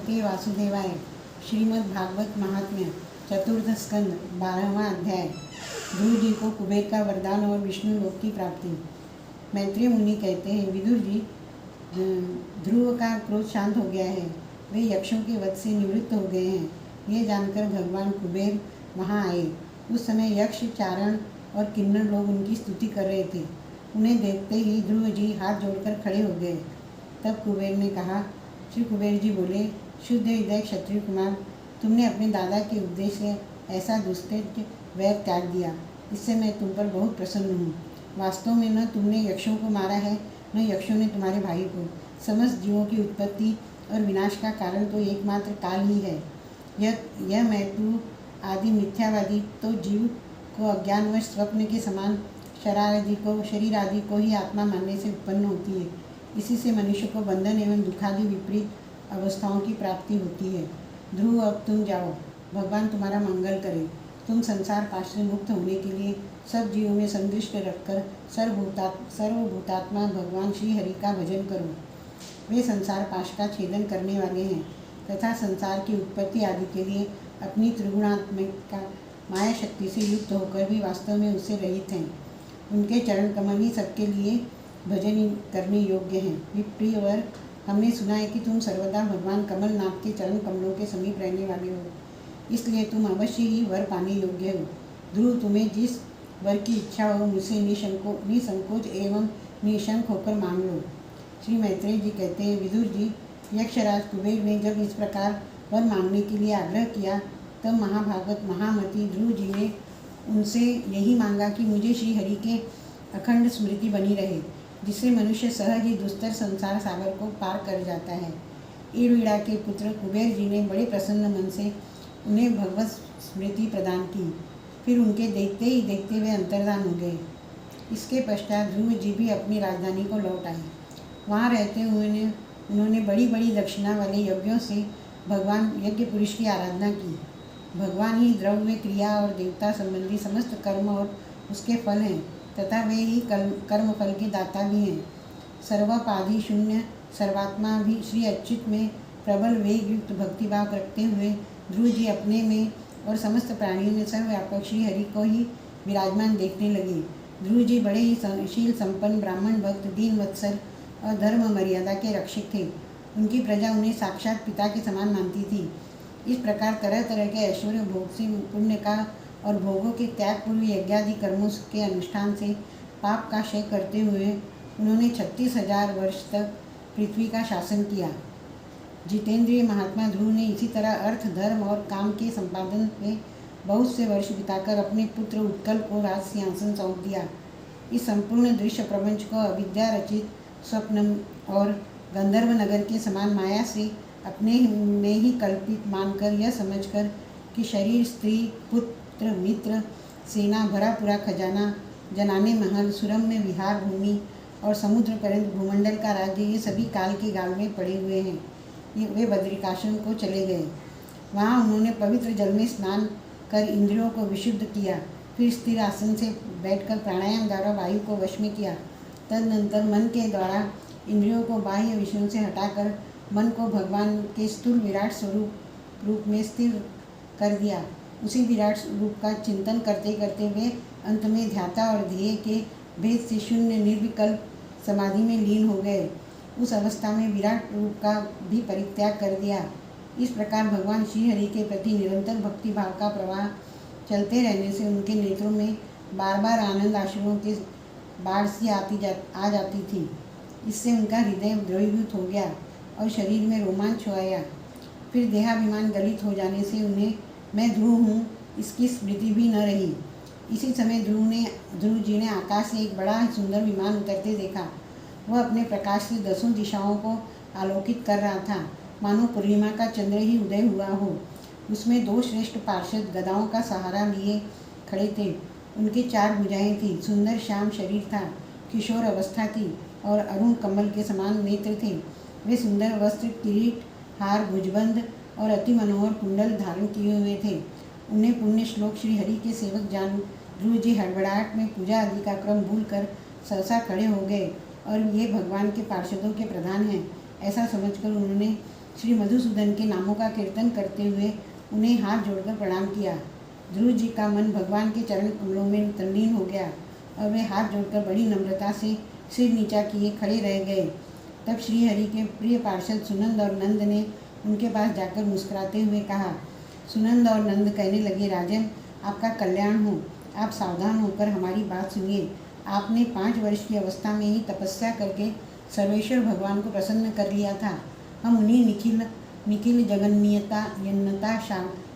नमस्ते वासुदेवाय। श्रीमद् भागवत महात्म्य चतुर्थ स्कंद 12वां अध्याय। ध्रुव जी को कुबेर का वरदान और विष्णु लोक की प्राप्ति। मैत्रेय मुनि कहते हैं, विदुर जी, ध्रुव का क्रोध शांत हो गया है, वे यक्षों के वध से निवृत्त हो गए हैं। ये जानकर भगवान कुबेर वहाँ आए। उस समय यक्ष, चारण और किन्नर लोग उनकी स्तुति कर रहे थे। उन्हें देखते ही ध्रुव जी हाथ जोड़कर खड़े हो गए। तब कुबेर ने कहा, श्री कुबेर जी बोले, शुद्ध हृदय क्षत्रिय कुमार, तुमने अपने दादा के उपदेश से ऐसा दुष्कृत्य वैर त्याग दिया, इससे मैं तुम पर बहुत प्रसन्न हूँ। वास्तव में न तुमने यक्षों को मारा है, न यक्षों ने तुम्हारे भाई को। समस्त जीवों की उत्पत्ति और विनाश का कारण तो एकमात्र काल ही है। यह मैं तू आदि मिथ्यावादी तो जीव को अज्ञानवश स्वप्न के समान शरीर आदि को ही आत्मा मानने से उत्पन्न होती है। इसी से मनुष्य को बंधन एवं दुखादि विपरीत अवस्थाओं की प्राप्ति होती है। ध्रुव, अब तुम जाओ, भगवान तुम्हारा मंगल करे। तुम संसार पाश से मुक्त होने के लिए सब जीवों में संदृष्ट रखकर सर्वभूतात्मा भगवान श्री हरि का भजन करो। वे संसार पाश का छेदन करने वाले हैं तथा संसार की उत्पत्ति आदि के लिए अपनी त्रिगुणात्मिका माया शक्ति से युक्त होकर भी वास्तव में उससे रहित हैं। उनके चरण कमल ही सबके लिए भजन करने योग्य हैं। विप्रियवर, हमने सुना है कि तुम सर्वदा भगवान कमलनाथ के चरण कमलों के समीप रहने वाले हो, इसलिए तुम अवश्य ही वर पाने योग्य हो। ध्रुव, तुम्हें जिस वर की इच्छा हो मुझसे निसंकोच एवं निशंक होकर मांग लो। श्री मैत्रेय जी कहते हैं, विदुर जी, यक्षराज कुबेर ने जब इस प्रकार वर मांगने के लिए आग्रह किया, तब महाभागवत महामती ध्रुव जी ने उनसे यही मांगा कि मुझे श्री हरि के अखंड स्मृति बनी रहे, जिससे मनुष्य सहज ही दुस्तर संसार सागर को पार कर जाता है। ईड़विड़ा के पुत्र कुबेर जी ने बड़े प्रसन्न मन से उन्हें भगवत स्मृति प्रदान की। फिर उनके देखते ही देखते वे अंतर्धान हो गए। इसके पश्चात ध्रुव जी भी अपनी राजधानी को लौट आए। वहाँ रहते हुए उन्होंने बड़ी बड़ी दक्षिणा वाले यज्ञों से भगवान यज्ञ पुरुष की आराधना की। भगवान ही द्रव्य, क्रिया और देवता संबंधी समस्त कर्म और उसके फल हैं तथा वे ही कर्म फल के दाता भी हैं। सर्वपाधि शून्य सर्वात्मा भी श्री अच्युत में प्रबल वेग युक्त भक्तिभाव रखते हुए ध्रुव जी अपने में और समस्त प्राणियों में सर्वव्यापक श्री हरि को ही विराजमान देखने लगे। ध्रुव जी बड़े ही शील संपन्न, ब्राह्मण भक्त, दीन वत्सल और धर्म मर्यादा के रक्षक थे। उनकी प्रजा उन्हें साक्षात पिता के समान मानती थी। इस प्रकार तरह तरह के ऐश्वर्य भोग से, पुण्य का और भोगों के त्याग पूर्व यज्ञादि कर्मों के अनुष्ठान से पाप का क्षय करते हुए उन्होंने 36,000 वर्ष तक पृथ्वी का शासन किया। जितेंद्रिय महात्मा ध्रुव ने इसी तरह अर्थ, धर्म और काम के संपादन में बहुत से वर्ष बिताकर अपने पुत्र उत्कल को राज सिंहासन सौंप दिया। इस संपूर्ण दृश्य प्रपंच को अविद्या रचित स्वप्न और गंधर्व नगर के समान माया से अपने में ही कल्पित मानकर यह समझकर कि शरीर, स्त्री, पुत्र, मित्र, सेना, भरा पूरा खजाना, जनाने महल, सुरम्य विहार भूमि और समुद्र पर्यंत भूमंडल का राज्य, ये सभी काल के गाल में पड़े हुए हैं। वे बद्रिकाश्रम को चले गए। वहाँ उन्होंने पवित्र जल में स्नान कर इंद्रियों को विशुद्ध किया। फिर स्थिर आसन से बैठकर प्राणायाम द्वारा वायु को वश में किया। तदनंतर मन के द्वारा इंद्रियों को बाह्य विषयों से हटाकर मन को भगवान के स्थूल विराट स्वरूप रूप में स्थिर कर दिया। उसी विराट रूप का चिंतन करते करते वे अंत में ध्याता और ध्येय के भेद से शून्य निर्विकल्प समाधि में लीन हो गए। उस अवस्था में विराट रूप का भी परित्याग कर दिया। इस प्रकार भगवान श्री हरि के प्रति निरंतर भक्ति भाव का प्रवाह चलते रहने से उनके नेत्रों में बार बार आनंद आश्रुओं के बाढ़ सी आ जाती थी। इससे उनका हृदय द्रवीभूत हो गया और शरीर में रोमांच हो आया। फिर देहाभिमान गलित हो जाने से उन्हें मैं ध्रुव हूँ इसकी स्मृति भी न रही। इसी समय ध्रुव जी ने आकाश से एक बड़ा सुंदर विमान उतरते देखा। वह अपने प्रकाश से 10 दिशाओं को आलोकित कर रहा था, मानो पूर्णिमा का चंद्र ही उदय हुआ हो। उसमें 2 श्रेष्ठ पार्षद गदाओं का सहारा लिए खड़े थे। उनकी 4 भुजाएं थी, सुंदर श्याम शरीर था, किशोर अवस्था थी और अरुण कमल के समान नेत्र थे। वे सुंदर वस्त्र, किरीट, हार, भुजबंद और अति मनोहर कुंडल धारण किए हुए थे। उन्हें पुण्य श्लोक श्री हरि के सेवक जान ध्रुव जी हड़बड़ाहट में पूजा आदि का क्रम भूलकर सहसा खड़े हो गए और ये भगवान के पार्षदों के प्रधान हैं, ऐसा समझकर उन्होंने श्री मधुसूदन के नामों का कीर्तन करते हुए उन्हें हाथ जोड़कर प्रणाम किया। ध्रुव जी का मन भगवान के चरण कमलों में तल्लीन हो गया और वे हाथ जोड़कर बड़ी नम्रता से सिर नीचा किए खड़े रह गए। तब श्रीहरि के प्रिय पार्षद सुनंद और नंद ने उनके पास जाकर मुस्कुराते हुए कहा। सुनंद और नंद कहने लगे, राजन, आपका कल्याण हो। आप सावधान होकर हमारी बात सुनिए। आपने 5 वर्ष की अवस्था में ही तपस्या करके सर्वेश्वर भगवान को प्रसन्न कर लिया था। हम उन्हीं निखिल जगन्नियता यन्नता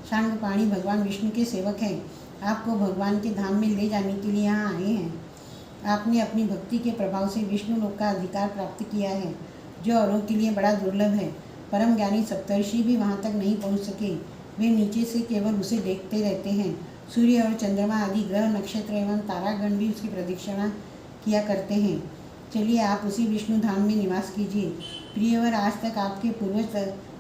शांगपाणी भगवान विष्णु के सेवक हैं। आपको भगवान के धाम में ले जाने के लिए यहाँ आए हैं। आपने अपनी भक्ति के प्रभाव से विष्णु लोक का अधिकार प्राप्त किया है, जो औरों के लिए बड़ा दुर्लभ है। परम ज्ञानी सप्तर्षि भी वहाँ तक नहीं पहुँच सके। वे नीचे से केवल उसे देखते रहते हैं। सूर्य और चंद्रमा आदि ग्रह, नक्षत्र एवं तारागण भी उसकी प्रदक्षिणा किया करते हैं। चलिए, आप उसी विष्णु धाम में निवास कीजिए। प्रियवर, आज तक आपके पूर्वज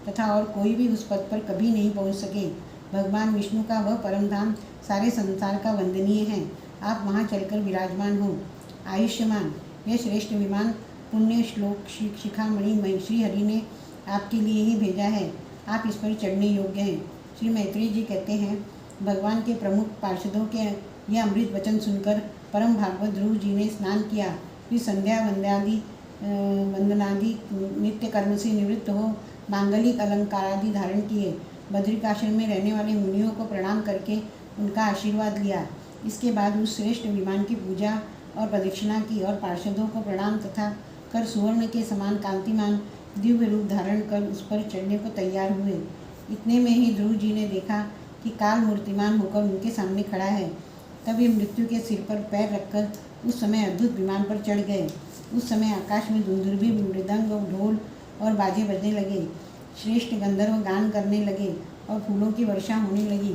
तथा और कोई भी उस पद पर कभी नहीं पहुँच सके। भगवान विष्णु का वह परम धाम सारे संसार का वंदनीय है। आप वहाँ चलकर विराजमान हो। आयुष्मान, यह श्रेष्ठ विमान पुण्य श्लोक शिखामणि श्री हरि ने आपके लिए ही भेजा है। आप इस पर चढ़ने योग्य हैं। श्री मैत्रेय जी कहते हैं, भगवान के प्रमुख पार्षदों के यह अमृत वचन सुनकर परम भागवत ध्रुव जी ने स्नान किया। फिर संध्या वंदनादि नित्य कर्म से निवृत्त हो मांगलिक अलंकारादि धारण किए। बद्रिकाश्रम में रहने वाले मुनियों को प्रणाम करके उनका आशीर्वाद लिया। इसके बाद उस श्रेष्ठ विमान की पूजा और प्रदक्षिणा की और पार्षदों को प्रणाम तथा कर सुवर्ण के समान कांतिमान दिव्य रूप धारण कर उस पर चढ़ने को तैयार हुए। इतने में ही ध्रुव जी ने देखा कि काल मूर्तिमान होकर उनके सामने खड़ा है। तब वे मृत्यु के सिर पर पैर रखकर उस समय अद्भुत विमान पर चढ़ गए। उस समय आकाश में दुंदुभी, मृदंग, ढोल और बाजे बजने लगे। श्रेष्ठ गंधर्व गान करने लगे और फूलों की वर्षा होने लगी।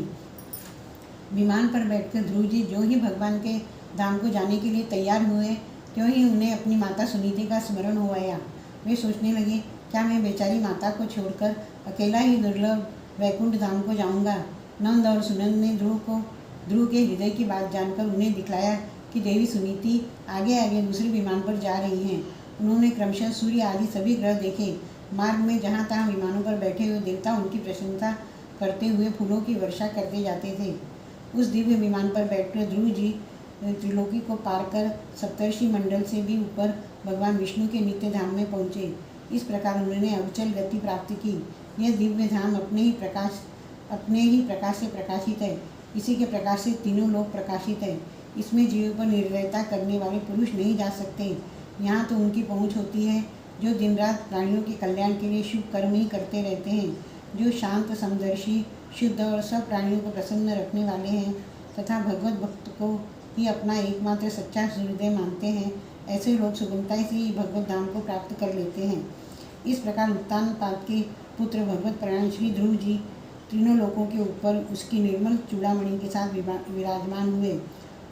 विमान पर बैठकर ध्रुव जी जो ही भगवान के धाम को जाने के लिए तैयार हुए, त्यों ही उन्हें अपनी माता सुनीति का स्मरण हो आया। वे सोचने लगे, क्या मैं बेचारी माता को छोड़कर अकेला ही दुर्लभ वैकुंठ धाम को जाऊंगा। नंद और सुनंद ने ध्रुव के हृदय की बात जानकर उन्हें दिखलाया कि देवी सुनीति आगे आगे दूसरे विमान पर जा रही हैं। उन्होंने क्रमशः सूर्य आदि सभी ग्रह देखे। मार्ग में जहाँ तहाँ विमानों पर बैठे हुए देवता उनकी प्रशंसा करते हुए फूलों की वर्षा करते जाते थे। उस दिव्य विमान पर बैठकर ध्रुव जी त्रिलोकी को पार कर सप्तर्षि मंडल से भी ऊपर भगवान विष्णु के नित्य धाम में पहुँचे। इस प्रकार उन्होंने अविचल गति प्राप्त की। यह दिव्य धाम अपने ही प्रकाश से प्रकाशित है। इसी के प्रकाश से तीनों लोक प्रकाशित है। इसमें जीवों पर निर्दयता करने वाले पुरुष नहीं जा सकते। यहाँ तो उनकी पहुँच होती है जो दिन रात प्राणियों के कल्याण के लिए शुभ कर्म ही करते रहते हैं, जो शांत, समदर्शी, शुद्ध और सब प्राणियों को प्रसन्न रखने वाले हैं तथा भगवत भक्त को ही अपना एकमात्र सच्चा हृदय मानते हैं। ऐसे लोग सुगमता से ही भगवत धाम को प्राप्त कर लेते हैं। इस प्रकार उत्तानपाद के पुत्र भगवत परायण श्री ध्रुव जी तीनों लोकों के ऊपर उसकी निर्मल चूड़ामणि के साथ विराजमान हुए।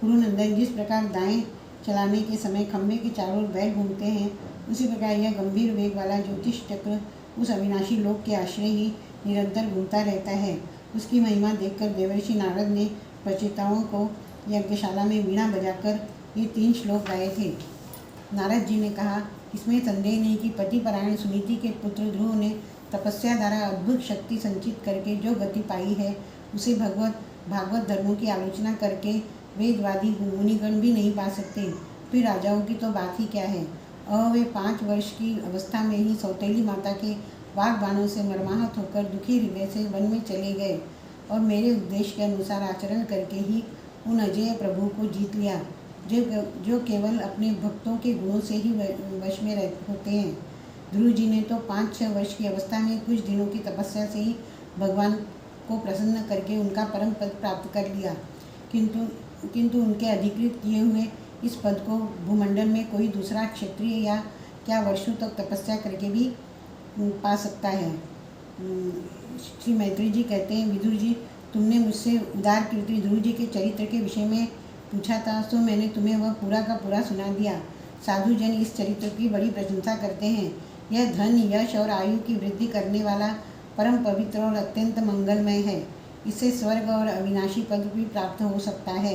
कुरुनंदन, जिस प्रकार दाएं चलाने के समय खंभे के चारों ओर बैल घूमते हैं, उसी प्रकार यह गंभीर वेग वाला ज्योतिष चक्र उस अविनाशी लोक के आश्रय ही निरंतर घूमता रहता है। उसकी महिमा देखकर देवर्षि नारद ने प्रचेताओं को यज्ञशाला में वीणा बजाकर ये 3 श्लोक गाए थे। नारद जी ने कहा, इसमें संदेह नहीं कि पति परायण सुनीति के पुत्र ध्रुव ने तपस्या द्वारा अद्भुत शक्ति संचित करके जो गति पाई है, उसे भागवत धर्मों की आलोचना करके वेदवादी मुनिगण भी नहीं पा सकते। फिर राजाओं की तो बात ही क्या है। वे 5 वर्ष की अवस्था में ही सौतेली माता के वाग बाणों से मर्माहत होकर दुखी हृदय से वन में चले गए और मेरे उद्देश्य के अनुसार आचरण करके ही उन अजय प्रभु को जीत लिया, जो केवल अपने भक्तों के गुणों से ही वश में होते हैं। ध्रुव जी ने तो 5-6 वर्ष की अवस्था में कुछ दिनों की तपस्या से ही भगवान को प्रसन्न करके उनका परम पद प्राप्त कर लिया, किंतु उनके अधिकृत किए हुए इस पद को भूमंडल में कोई दूसरा क्षत्रिय या क्या वर्षों तक तपस्या करके भी पा सकता है। श्री मैत्रेय जी कहते हैं, विदुर जी, तुमने मुझसे उदार कीर्ति ध्रुव जी के चरित्र के विषय में पूछा था, सो मैंने तुम्हें वह पूरा का पूरा सुना दिया। साधु जन इस चरित्र की बड़ी प्रशंसा करते हैं। यह धन, यश और आयु की वृद्धि करने वाला परम पवित्र और अत्यंत मंगलमय है। इससे स्वर्ग और अविनाशी पद भी प्राप्त हो सकता है।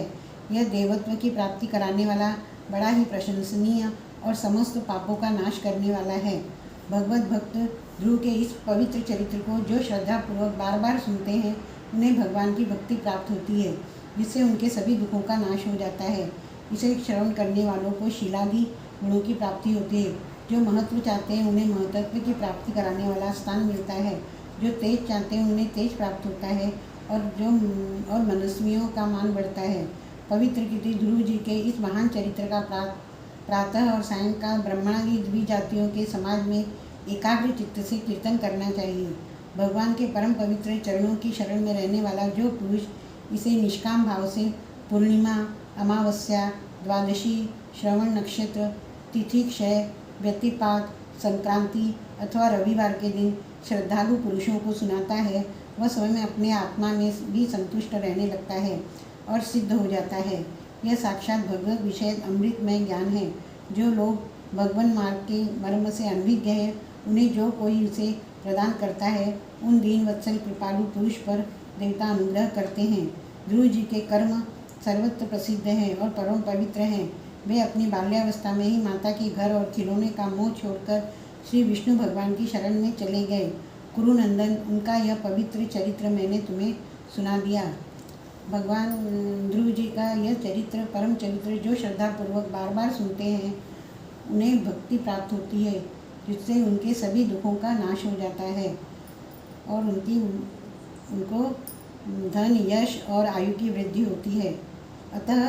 यह देवत्व की प्राप्ति कराने वाला बड़ा ही प्रशंसनीय और समस्त पापों का नाश करने वाला है। भगवत भक्त ध्रुव के इस पवित्र चरित्र को जो श्रद्धापूर्वक बार बार सुनते हैं उन्हें भगवान की भक्ति प्राप्त होती है, जिससे उनके सभी दुखों का नाश हो जाता है। इसे श्रवण करने वालों को शीलादि गुणों की प्राप्ति होती है। जो महत्व चाहते हैं उन्हें महत्व की प्राप्ति कराने वाला स्थान मिलता है। जो तेज चाहते हैं उन्हें तेज प्राप्त होता है और मनस्वियों का मान बढ़ता है। पवित्र कीर्ति ध्रुव जी के इस महान चरित्र का प्रातः और सायंकाल ब्राह्मणादि द्विजातियों के समाज में एकाग्र चित्त से कीर्तन करना चाहिए। भगवान के परम पवित्र चरणों की शरण में रहने वाला जो पुरुष इसे निष्काम भाव से पूर्णिमा, अमावस्या, द्वादशी, श्रवण नक्षत्र, तिथि क्षय, व्यतिपात, संक्रांति अथवा रविवार के दिन श्रद्धालु पुरुषों को सुनाता है, वह स्वयं अपने आत्मा में भी संतुष्ट रहने लगता है और सिद्ध हो जाता है। यह साक्षात भगवत विषय अमृतमय ज्ञान है। जो लोग भगवान मार्ग के मर्म से अनभिज्ञ है, उन्हें जो कोई उसे प्रदान करता है, उन दीन वत्सल कृपालु पुरुष पर देवता अनुग्रह करते हैं। ध्रुव जी के कर्म सर्वत्र प्रसिद्ध हैं और परम पवित्र हैं। वे अपनी बाल्यावस्था में ही माता के घर और खिलौने का मोह छोड़कर श्री विष्णु भगवान की शरण में चले गए। कुरुनंदन, उनका यह पवित्र चरित्र मैंने तुम्हें सुना दिया। भगवान ध्रुव जी का यह चरित्र परम चरित्र जो श्रद्धापूर्वक बार बार सुनते हैं उन्हें भक्ति प्राप्त होती है, जिससे उनके सभी दुखों का नाश हो जाता है और उनको धन, यश और आयु की वृद्धि होती है। अतः